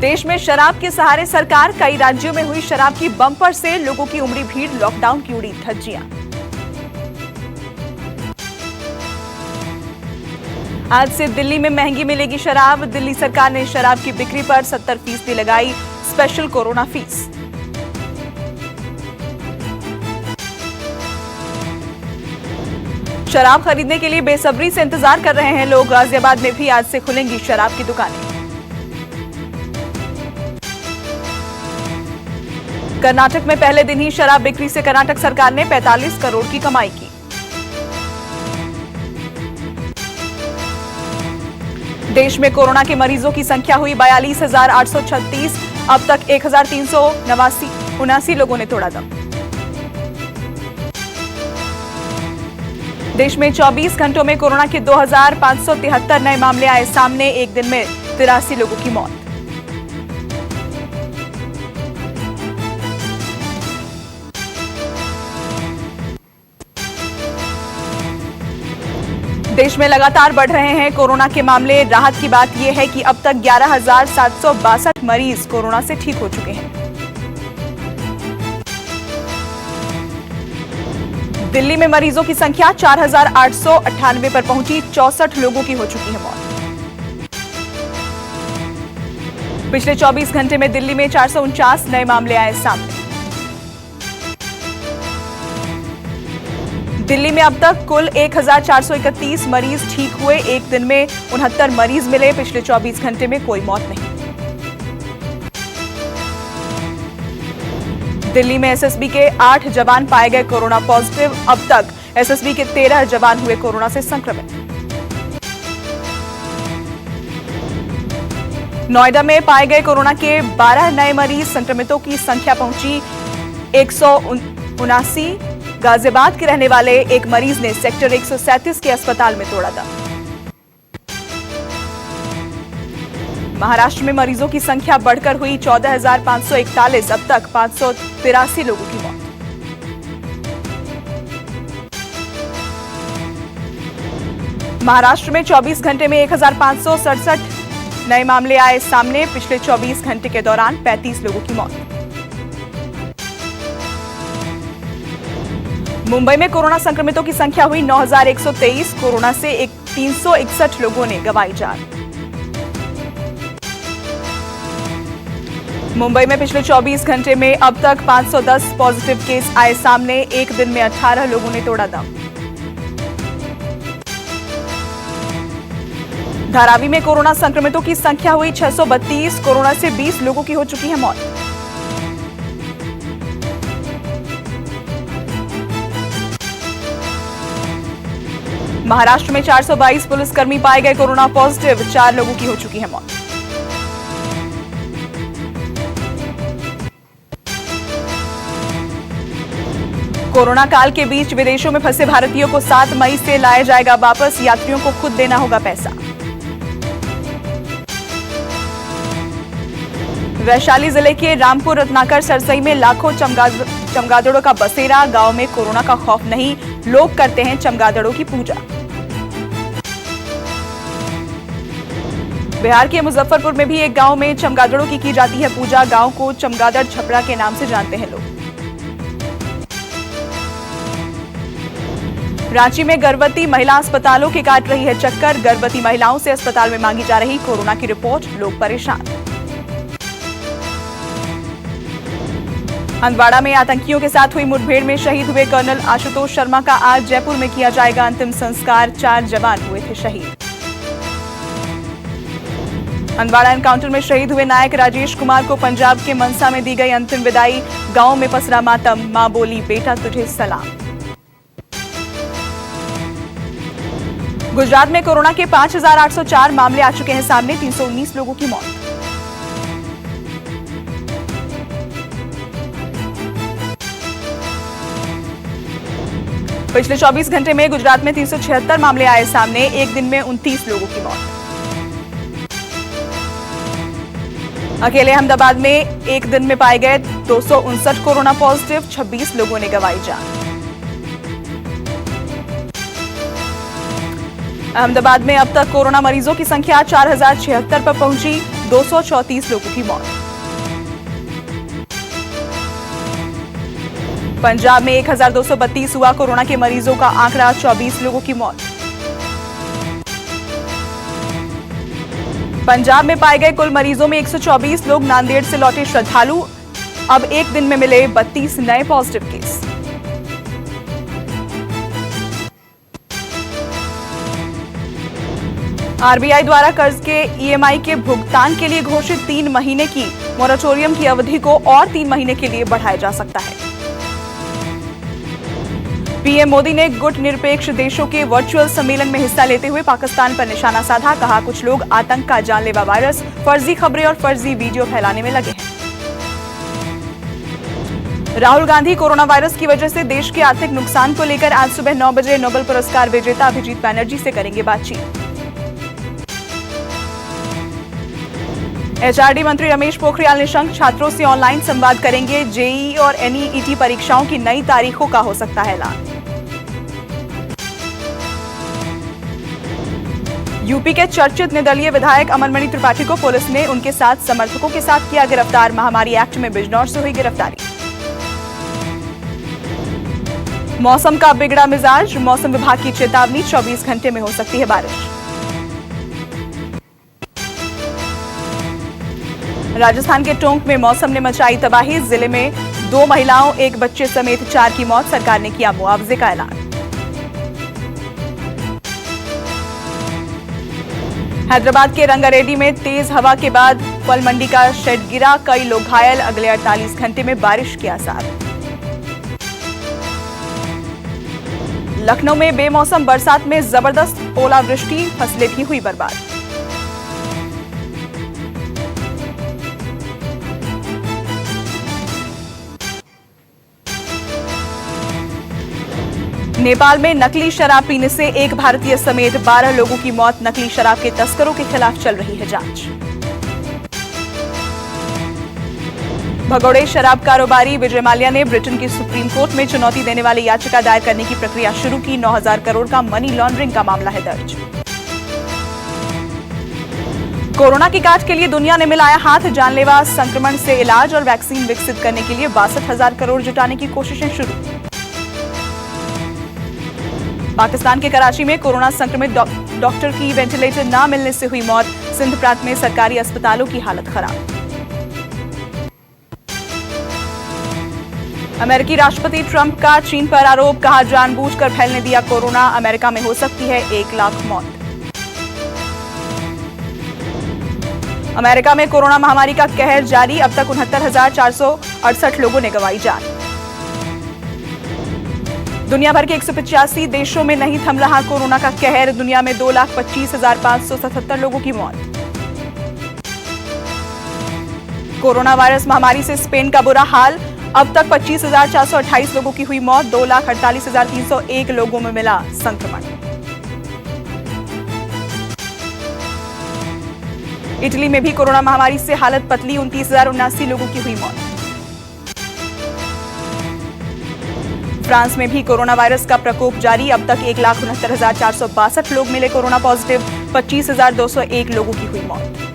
देश में शराब के सहारे सरकार, कई राज्यों में हुई शराब की बम्पर से लोगों की उमड़ी भीड़, लॉकडाउन की उड़ी धज्जियां। आज से दिल्ली में महंगी मिलेगी शराब। दिल्ली सरकार ने शराब की बिक्री पर 70% लगाई स्पेशल कोरोना फीस। शराब खरीदने के लिए बेसब्री से इंतजार कर रहे हैं लोग। गाजियाबाद में भी आज से खुलेंगी शराब की दुकानें। कर्नाटक में पहले दिन ही शराब बिक्री से कर्नाटक सरकार ने 45 करोड़ की कमाई की। देश में कोरोना के मरीजों की संख्या हुई 42,836। अब तक 1,379 लोगों ने तोड़ा दम। देश में 24 घंटों में कोरोना के 2,573 नए मामले आए सामने। एक दिन में 83 लोगों की मौत। देश में लगातार बढ़ रहे हैं कोरोना के मामले। राहत की बात यह है कि अब तक 11,762 मरीज कोरोना से ठीक हो चुके हैं। दिल्ली में मरीजों की संख्या 4,898 पर पहुंची। 64 लोगों की हो चुकी है मौत। पिछले 24 घंटे में दिल्ली में 449 नए मामले आए सामने। दिल्ली में अब तक कुल 1,431 मरीज ठीक हुए। एक दिन में 69 मरीज मिले। पिछले 24 घंटे में कोई मौत नहीं। दिल्ली में एसएसबी के 8 जवान पाए गए कोरोना पॉजिटिव। अब तक एसएसबी के 13 जवान हुए कोरोना से संक्रमित। नोएडा में पाए गए कोरोना के 12 नए मरीज। संक्रमितों की संख्या पहुंची 179। गाजियाबाद के रहने वाले एक मरीज ने सेक्टर 137 के अस्पताल में तोड़ा दम। महाराष्ट्र में मरीजों की संख्या बढ़कर हुई 14,541। अब तक 583 लोगों की मौत। महाराष्ट्र में 24 घंटे में 1,567 नए मामले आए सामने। पिछले 24 घंटे के दौरान 35 लोगों की मौत। मुंबई में कोरोना संक्रमितों की संख्या हुई 9,123। कोरोना से 361 लोगों ने गंवाई जान। मुंबई में पिछले 24 घंटे में अब तक 510 पॉजिटिव केस आए सामने। एक दिन में 18 लोगों ने तोड़ा दम। धारावी में कोरोना संक्रमितों की संख्या हुई 632। कोरोना से 20 लोगों की हो चुकी है मौत। महाराष्ट्र में 422 पुलिसकर्मी पाए गए कोरोना पॉजिटिव। 4 लोगों की हो चुकी है मौत। कोरोना काल के बीच विदेशों में फंसे भारतीयों को 7 मई से लाया जाएगा वापस। यात्रियों को खुद देना होगा पैसा। वैशाली जिले के रामपुर रत्नाकर सरसई में लाखों चमगादड़ों का बसेरा। गांव में कोरोना का खौफ नहीं, लोग करते हैं चमगादड़ों की पूजा। बिहार के मुजफ्फरपुर में भी एक गांव में चमगादड़ों की जाती है पूजा। गांव को चमगादड़ छपरा के नाम से जानते हैं लोग। रांची में गर्भवती महिला अस्पतालों की काट रही है चक्कर। गर्भवती महिलाओं से अस्पताल में मांगी जा रही कोरोना की रिपोर्ट, लोग परेशान। हंदवाड़ा में आतंकियों के साथ हुई मुठभेड़ में शहीद हुए कर्नल आशुतोष शर्मा का आज जयपुर में किया जाएगा अंतिम संस्कार। 4 जवान हुए थे शहीद। हंदवाड़ा एनकाउंटर में शहीद हुए नायक राजेश कुमार को पंजाब के मनसा में दी गई अंतिम विदाई। गांव में पसरा मातम, मां बोली बेटा तुझे सलाम। गुजरात में कोरोना के 5,804 मामले आ चुके हैं सामने। 319 लोगों की मौत। पिछले 24 घंटे में गुजरात में 376 मामले आए सामने। एक दिन में 29 लोगों की मौत। अकेले अहमदाबाद में एक दिन में पाए गए 259 कोरोना पॉजिटिव। 26 लोगों ने गंवाई जान। अहमदाबाद में अब तक कोरोना मरीजों की संख्या 4,076 पर पहुंची। 234 लोगों की मौत। पंजाब में 1232 हुआ कोरोना के मरीजों का आंकड़ा, 24 लोगों की मौत। पंजाब में पाए गए कुल मरीजों में 124 लोग नांदेड़ से लौटे श्रद्धालु। अब एक दिन में मिले 32 नए पॉजिटिव केस। आरबीआई द्वारा कर्ज के ईएमआई के भुगतान के लिए घोषित 3 महीने की मोरेटोरियम की अवधि को और 3 महीने के लिए बढ़ाया जा सकता है। पीएम मोदी ने गुट निरपेक्ष देशों के वर्चुअल सम्मेलन में हिस्सा लेते हुए पाकिस्तान पर निशाना साधा। कहा, कुछ लोग आतंक का जानलेवा वायरस, फर्जी खबरें और फर्जी वीडियो फैलाने में लगे हैं। राहुल गांधी कोरोना वायरस की वजह से देश के आर्थिक नुकसान को लेकर आज सुबह 9 बजे नोबेल पुरस्कार विजेता अभिजीत बैनर्जी से करेंगे बातचीत। एचआरडी मंत्री रमेश पोखरियाल निशंक छात्रों से ऑनलाइन संवाद करेंगे। जेईई और एनईईटी परीक्षाओं की नई तारीखों का हो सकता है ऐलान। यूपी के चर्चित निर्दलीय विधायक अमरमणि त्रिपाठी को पुलिस ने उनके साथ समर्थकों के साथ किया गिरफ्तार। महामारी एक्ट में बिजनौर से हुई गिरफ्तारी। मौसम का बिगड़ा मिजाज, मौसम विभाग की चेतावनी, 24 घंटे में हो सकती है बारिश। राजस्थान के टोंक में मौसम ने मचाई तबाही। जिले में 2 महिलाओं, 1 बच्चे समेत 4 की मौत। सरकार ने किया मुआवजे का ऐलान। हैदराबाद के रंगारेड्डी में तेज हवा के बाद फल मंडी का शेड गिरा, कई लोग घायल। अगले 48 घंटे में बारिश के आसार। लखनऊ में बेमौसम बरसात में जबरदस्त ओलावृष्टि, फसलें भी हुई बर्बाद। नेपाल में नकली शराब पीने से एक भारतीय समेत 12 लोगों की मौत। नकली शराब के तस्करों के खिलाफ चल रही है जांच। भगोड़े शराब कारोबारी विजय माल्या ने ब्रिटेन की सुप्रीम कोर्ट में चुनौती देने वाली याचिका दायर करने की प्रक्रिया शुरू की। 9,000 करोड़ का मनी लॉन्ड्रिंग का मामला है दर्ज। कोरोना की काट के लिए दुनिया ने मिलाया हाथ। जानलेवा संक्रमण से इलाज और वैक्सीन विकसित करने के लिए 62,000 करोड़ जुटाने की कोशिशें शुरू। पाकिस्तान के कराची में कोरोना संक्रमित डॉक्टर की वेंटिलेटर न मिलने से हुई मौत। सिंध प्रांत में सरकारी अस्पतालों की हालत खराब। अमेरिकी राष्ट्रपति ट्रंप का चीन पर आरोप। कहा, जानबूझकर फैलने दिया कोरोना। अमेरिका में हो सकती है 1 लाख मौत। अमेरिका में कोरोना महामारी का कहर जारी। अब तक 69,468 लोगों ने गंवाई जान। दुनिया भर के 185 देशों में नहीं थम रहा कोरोना का कहर। दुनिया में 2,25,577 लोगों की मौत। कोरोना वायरस महामारी से स्पेन का बुरा हाल। अब तक 25,428 लोगों की हुई मौत। 2,48,301 लोगों में मिला संक्रमण। इटली में भी कोरोना महामारी से हालत पतली। 29,079 लोगों की हुई मौत। फ्रांस में भी कोरोना वायरस का प्रकोप जारी। अब तक 1,69,462 लोग मिले कोरोना पॉजिटिव। 25,201 लोगों की हुई मौत।